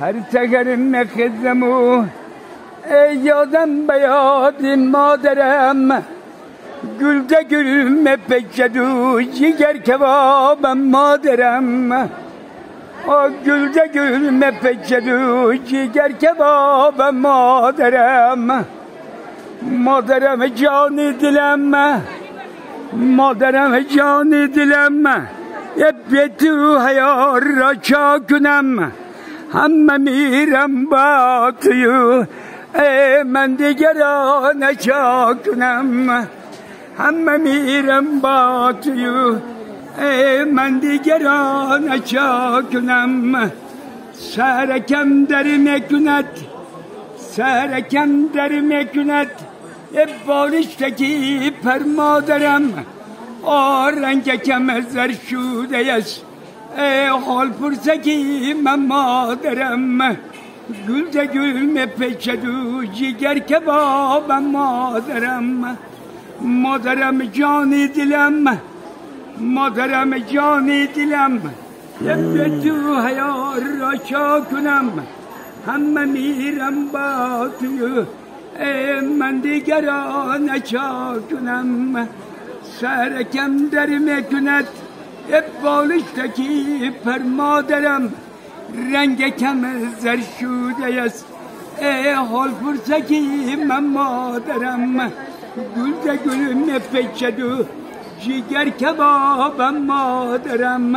هر تگرم خزمو ای یادم بیادین مادرم گلده گلم پکدو جگر کبابم مادرم گلده گلم پکدو جگر کبابم مادرم مادرم جانی دلم مادرم جانی دلم یه تو حیار را چا کنم همه میرم با تویو من دیگر را نچا کنم همه میرم با تویو من دیگر را نچا کنم سرکم در میکند سرکم در میکند بالشتکی پر مادرم رنگکم زر شوده است حال پرسکی من مادرم گل گل مپچدو جگر کبابم مادرم مادرم جانی دلم مادرم جانی دلم یه تو حیار را چا کنم همه میرم با تو من دیگر را نچا کنم سرکم در میکند بالشتکی پر مادرم رنگکم زر شوده است حال پرسکی من مادرم گل مپچدو جگر کبابم مادرم